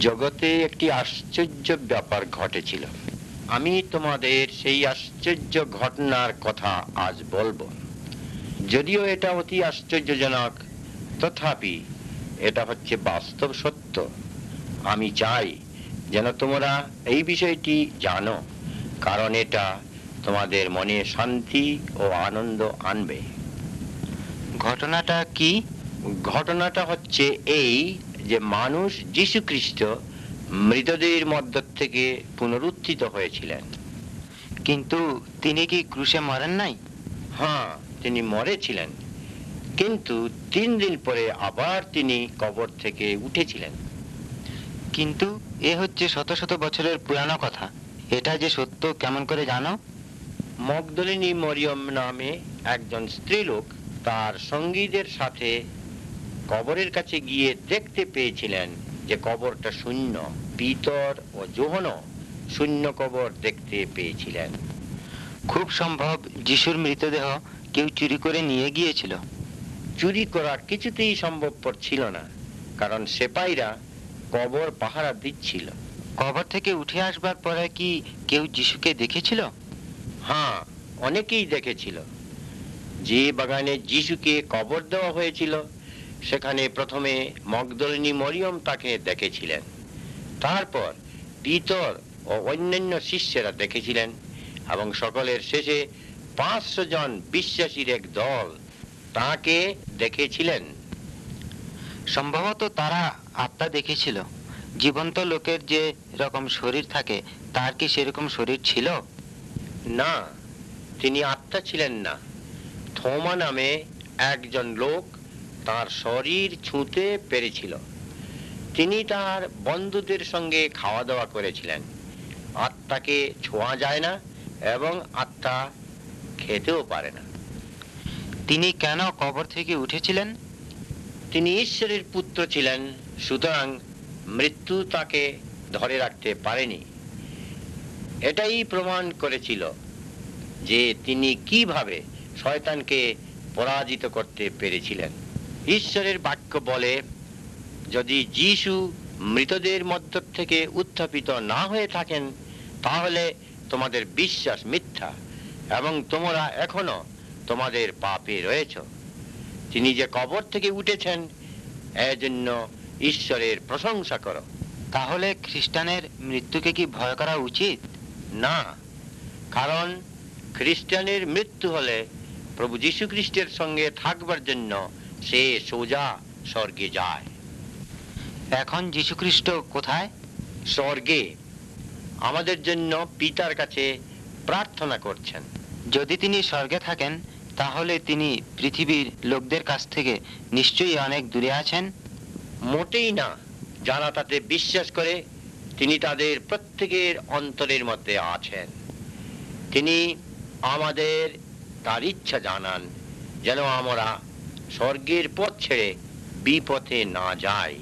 জগতে একটি আশ্চর্য ব্যাপার ঘটেছিল। আমি তোমাদের সেই আশ্চর্য ঘটনার কথা আজ বলবো। যদিও এটা অতি আশ্চর্যজনক, তথাপি এটা হচ্ছে বাস্তব সত্য। আমি চাই যেন তোমরা এই বিষয়টি জানো, কারণ এটা তোমাদের মনে শান্তি ও আনন্দ আনবে। ঘটনাটা কি? ঘটনাটা হচ্ছে এই যে মানুষ যীশু খ্রিস্ট মৃতদের মধ্য থেকে পুনরুত্থিত হয়েছিলেন। কিন্তু তিনি কি ক্রুশে মরেন নাই? হ্যাঁ, তিনি মরেছিলেন, কিন্তু 3 দিন পরে আবার তিনি কবর থেকে উঠেছিলেন। কিন্তু এ হচ্ছে শত শত বছরের পুরানো কথা। এটা যে সত্য কেমন করে জানো? মগদলিনী মরিয়ম নামে একজন স্ত্রীলোক তার সঙ্গীদের সাথে কবরের কাছে গিয়ে দেখতে পেয়েছিলেন যে কবরটা শূন্য। পিতর ও যোহনও শূন্য কবর দেখতে পেয়েছিলেন। খুব সম্ভব যিশুর মৃতদেহ কেউ চুরি করে নিয়ে গিয়েছিল। চুরি করা কিছুতেই সম্ভবপর ছিল না, কারণ সেপাইরা কবর পাহারা দিচ্ছিল। কবর থেকে উঠে আসবার পরে কি কেউ যিশুকে দেখেছিল? হ্যাঁ, অনেকেই দেখেছিল। যে বাগানে যিশুকে কবর দেওয়া হয়েছিল সেখানে প্রথমে মগদলিনী মরিয়ম তাকে দেখেছিলেন। তারপর পিতর ও অন্যান্য শিষ্যেরা দেখেছিলেন, এবং সকলের শেষে 500 জন বিশ্বাসীর এক দল তাকে দেখেছিলেন। সম্ভবত তারা আত্মা দেখেছিল। জীবন্ত লোকের যে রকম শরীর থাকে, তার কি সেরকম শরীর ছিল? না, তিনি আত্মা ছিলেন না। থোমা নামে একজন লোক তার শরীর ছুঁতে পেরেছিল। তিনি তার বন্ধুদের সঙ্গে খাওয়া দাওয়া করেছিলেন। আত্মাকে ছোঁয়া যায় না এবং আত্মা খেতেও পারে না। তিনি কেন কবর থেকে উঠেছিলেন? তিনি ঈশ্বরের পুত্র ছিলেন, সুতরাং মৃত্যু তাকে ধরে রাখতে পারেনি। এটাই প্রমাণ করেছিল যে তিনি কিভাবে শয়তানকে পরাজিত করতে পেরেছিলেন। ঈশ্বরের বাক্য বলে, যদি যীশু মৃতদের মধ্য থেকে উত্থাপিত না হয়ে থাকেন, তাহলে তোমাদের বিশ্বাস মিথ্যা এবং তোমরা এখনো তোমাদের পাপে রয়েছ। তিনি যে কবর থেকে উঠেছেন, এজন্য ঈশ্বরের প্রশংসা করো। তাহলে খ্রিস্টানের মৃত্যুকে কি ভয় করা উচিত? না, কারণ খ্রিস্টানের মৃত্যু হলে প্রভু যীশু খ্রিস্টের সঙ্গে থাকবার জন্য সে সোজা স্বর্গে যায়। এখন যীশুখ্রিস্ট কোথায়? স্বর্গে আমাদের জন্য পিতার কাছে প্রার্থনা করছেন। যদি তিনি স্বর্গে থাকেন, তাহলে তিনি পৃথিবীর লোকদের কাছ থেকে নিশ্চয়ই অনেক দূরে আছেন। মোটেই না। যারা তাতে বিশ্বাস করে, তিনি তাদের প্রত্যেকের অন্তরের মধ্যে আছেন। তিনি আমাদের তার ইচ্ছা জানান, যেন আমরা স্বর্গের পথ ছেড়ে বিপথে না যাই।